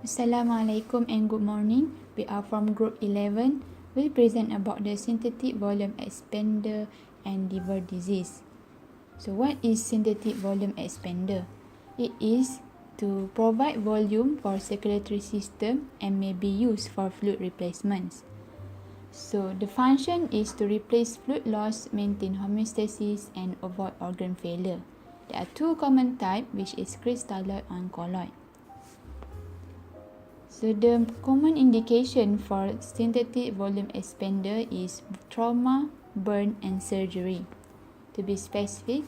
Assalamualaikum and good morning. We are from Group 11. We'll present about the synthetic volume expander and liver disease. So what is synthetic volume expander? It is to provide volume for circulatory system and may be used for fluid replacements. So the function is to replace fluid loss, maintain homeostasis and avoid organ failure. There are two common types, which is crystalloid and colloid. So the common indication for synthetic volume expander is trauma, burn and surgery. To be specific,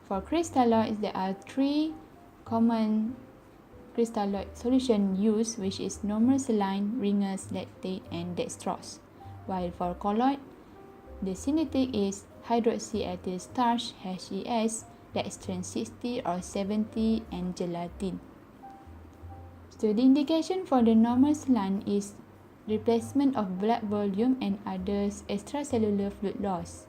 for crystalloids there are three common crystalloid solution used, which is normal saline, Ringer's lactate and dextrose. While for colloid, the synthetic is hydroxyethyl starch HES, dextran 60 or 70 and gelatin. So the indication for the normal saline is replacement of blood volume and others extracellular fluid loss.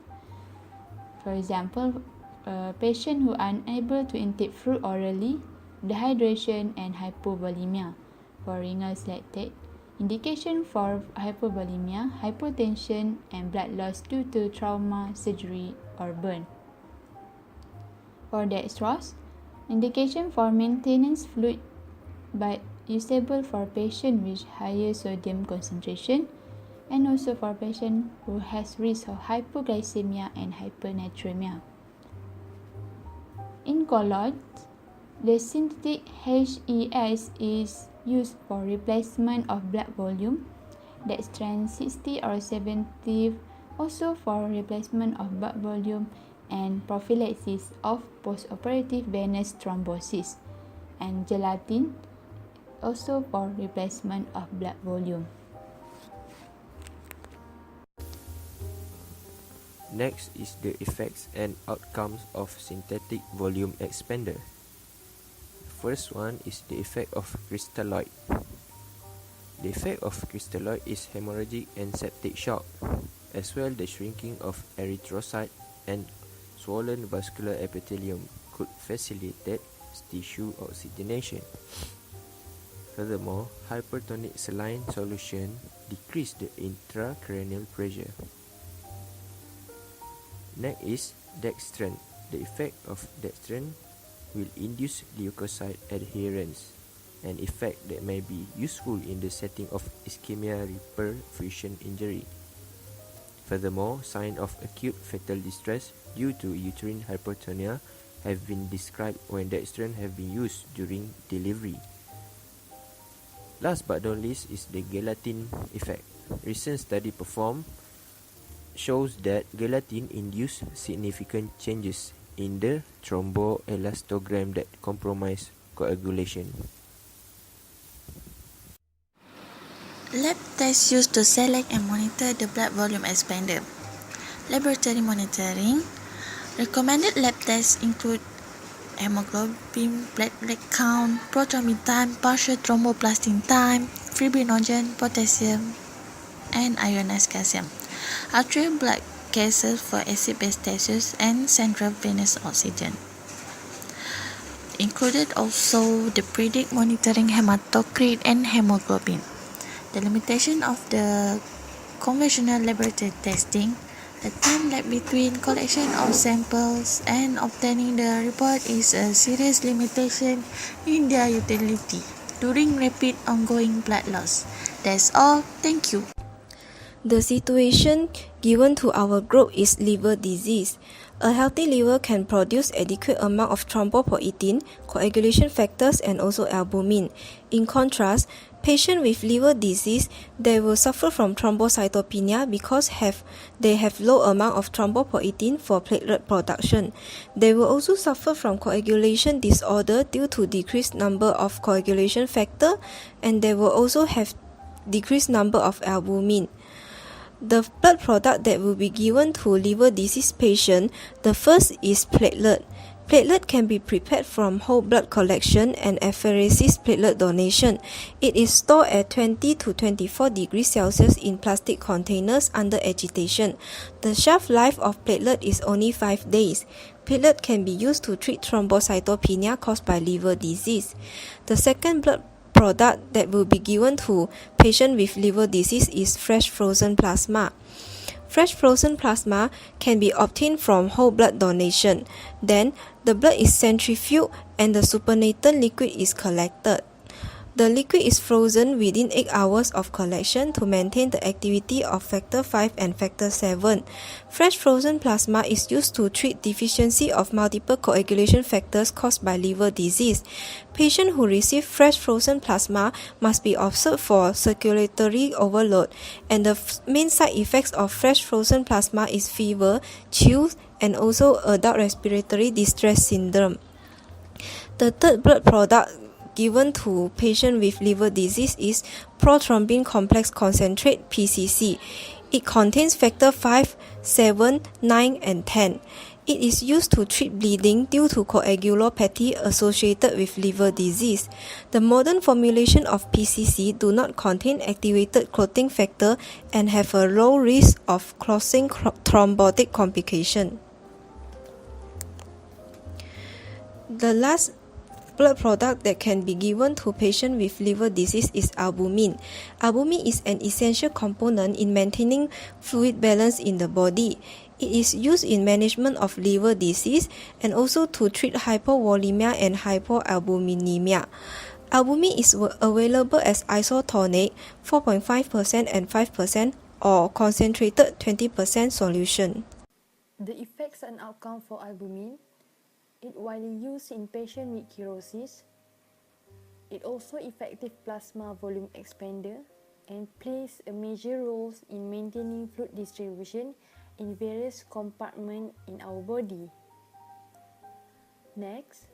For example, a patient who are unable to intake fluid orally, dehydration and hypovolemia. For Ringer's lactate, indication for hypovolemia, hypotension and blood loss due to trauma, surgery or burn. For dextrose, indication for maintenance fluid but usable for patient with higher sodium concentration and also for patient who has risk of hypoglycemia and hypernatremia. In colloids, the synthetic HES is used for replacement of blood volume, dextran 60 or 70 also for replacement of blood volume and prophylaxis of postoperative venous thrombosis, and gelatin also for replacement of blood volume. Next is the effects and outcomes of synthetic volume expander. The first one is the effect of crystalloid. The effect of crystalloid is hemorrhagic and septic shock, as well the shrinking of erythrocyte and swollen vascular epithelium could facilitate tissue oxygenation. Furthermore, hypertonic saline solution decrease the intracranial pressure. Next is dextran. The effect of dextran will induce leukocyte adherence, an effect that may be useful in the setting of ischemia-reperfusion injury. Furthermore, signs of acute fetal distress due to uterine hypertonia have been described when dextran have been used during delivery. Last but not least is the gelatin effect. Recent study performed shows that gelatin induce significant changes in the thromboelastogram that compromise coagulation. Lab tests used to select and monitor the blood volume expander. Laboratory monitoring. Recommended lab tests include hemoglobin, platelet count, prothrombin time, partial thromboplastin time, fibrinogen, potassium, and ionized calcium. Arterial blood gases for acid-base tests and central venous oxygen. Included also the predict monitoring hematocrit and hemoglobin. The limitation of the conventional laboratory testing, the time lag between collection of samples and obtaining the report is a serious limitation in their utility during rapid ongoing blood loss. That's all. Thank you. The situation given to our group is liver disease. A healthy liver can produce adequate amount of thrombopoietin, coagulation factors and also albumin. In contrast, patients with liver disease, they will suffer from thrombocytopenia because they have low amount of thrombopoietin for platelet production. They will also suffer from coagulation disorder due to decreased number of coagulation factor, and they will also have decreased number of albumin. The blood product that will be given to liver disease patient, the first is platelet. Platelet can be prepared from whole blood collection and apheresis platelet donation. It is stored at 20 to 24 degrees Celsius in plastic containers under agitation. The shelf life of platelet is only 5 days. Platelet can be used to treat thrombocytopenia caused by liver disease. The second blood product that will be given to patient with liver disease is fresh frozen plasma. Fresh frozen plasma can be obtained from whole blood donation. Then, the blood is centrifuged and the supernatant liquid is collected. The liquid is frozen within 8 hours of collection to maintain the activity of factor 5 and factor 7. Fresh frozen plasma is used to treat deficiency of multiple coagulation factors caused by liver disease. Patients who receive fresh frozen plasma must be observed for circulatory overload, and the main side effects of fresh frozen plasma is fever, chills, and also adult respiratory distress syndrome. The third blood product given to patients with liver disease is prothrombin complex concentrate (PCC). It contains factor 5, 7, 9, and 10. It is used to treat bleeding due to coagulopathy associated with liver disease. The modern formulation of PCC do not contain activated clotting factor and have a low risk of causing thrombotic complication. The last blood product that can be given to patients with liver disease is albumin. Albumin is an essential component in maintaining fluid balance in the body. It is used in management of liver disease and also to treat hypovolemia and hypoalbuminemia. Albumin is available as isotonic 4.5% and 5% or concentrated 20% solution. The effects and outcome for albumin. It widely used in patients with cirrhosis. It also effective plasma volume expander and plays a major role in maintaining fluid distribution in various compartments in our body. Next,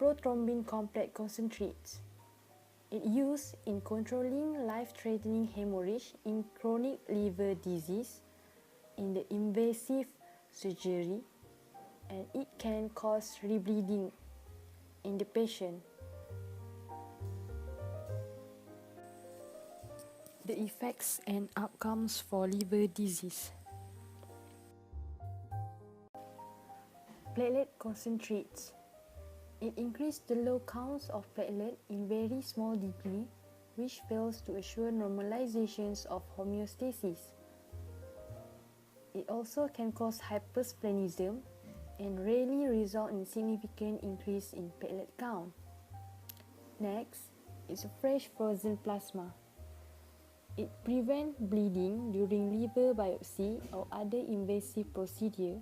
prothrombin complex concentrates. It used in controlling life-threatening hemorrhage in chronic liver disease, in the invasive surgery, and it can cause rebleeding in the patient. The effects and outcomes for liver disease. Platelet concentrates. It increases the low counts of platelet in very small degree, which fails to assure normalizations of homeostasis. It also can cause hypersplenism and rarely result in significant increase in platelet count. Next is fresh frozen plasma. It prevents bleeding during liver biopsy or other invasive procedure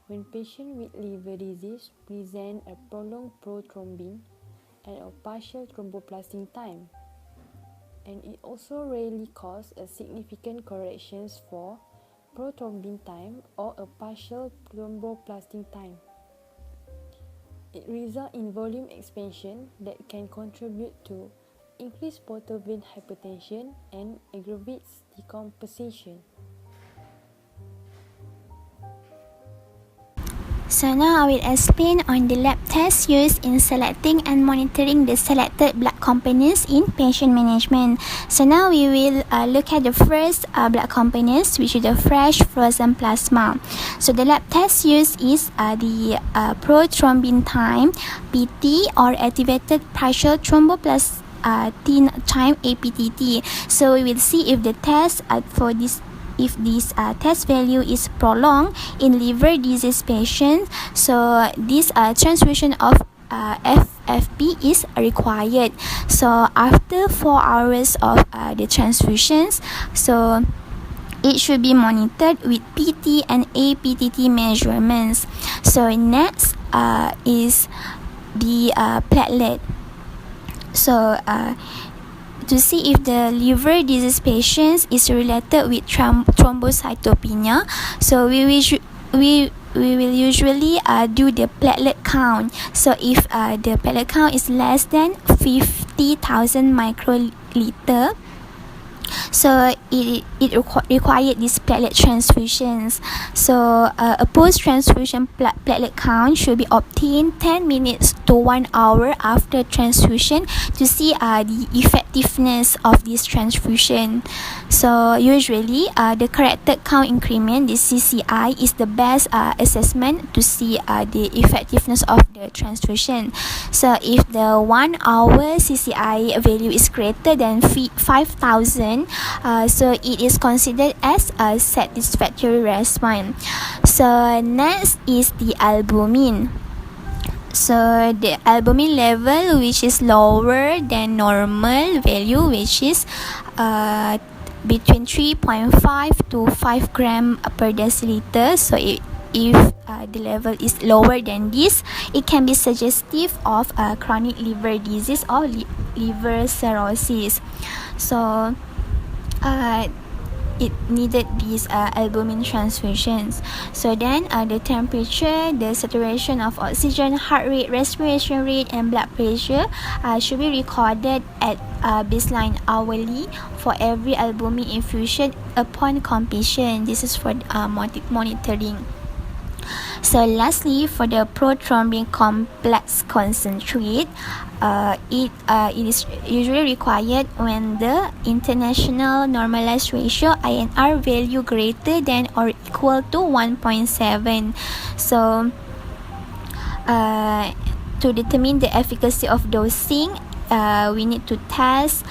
when patients with liver disease present a prolonged prothrombin and a partial thromboplastin time. And it also rarely causes a significant corrections for prothrombin time or a partial thromboplastin time. It results in volume expansion that can contribute to increased portal vein hypertension and aggravates decompensation. So now I will explain on the lab tests used in selecting and monitoring the selected blood components in patient management. So now we will look at the first blood components, which is the fresh frozen plasma. So the lab test used is the prothrombin time, PT, or activated partial thromboplastin time, APTT. So we will see if the test for this test value is prolonged in liver disease patients, so this transfusion of FFP is required. So after 4 hours of the transfusions, so it should be monitored with PT and APTT measurements. So next is the platelet. So to see if the liver disease patients is related with thrombocytopenia, so we will usually do the platelet count. So if the platelet count is less than 50,000 microliter, So it required these platelet transfusions. So a post-transfusion platelet count should be obtained 10 minutes to 1 hour after transfusion to see the effectiveness of this transfusion. So usually the corrected count increment, the CCI, is the best assessment to see the effectiveness of the transfusion. So if the 1 hour CCI value is greater than 5,000, so it is considered as a satisfactory response. So next is the albumin. So the albumin level, which is lower than normal value, which is between 3.5 to 5 gram per deciliter. So if the level is lower than this, it can be suggestive of chronic liver disease or liver cirrhosis. So it needed these albumin transfusions. So then the temperature, the saturation of oxygen, heart rate, respiration rate, and blood pressure should be recorded at baseline hourly for every albumin infusion upon completion. This is for monitoring. So lastly, for the prothrombin complex concentrate, it is usually required when the international normalized ratio INR value greater than or equal to 1.7. So to determine the efficacy of dosing, we need to test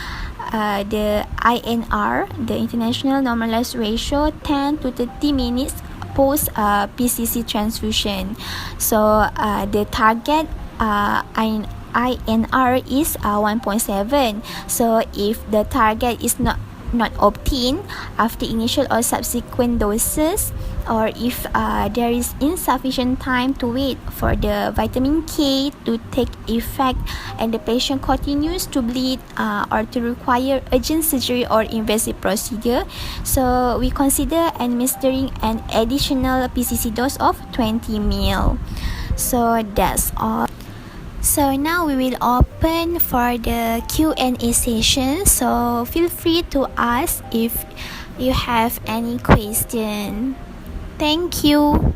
the INR, the international normalized ratio, 10 to 30 minutes post PCC transfusion. So the target INR is 1.7. So if the target is not obtained after initial or subsequent doses, or if there is insufficient time to wait for the vitamin K to take effect and the patient continues to bleed or to require urgent surgery or invasive procedure, so we consider administering an additional PCC dose of 20 ml. So that's all. So now we will open for the Q&A session. So feel free to ask if you have any question. Thank you.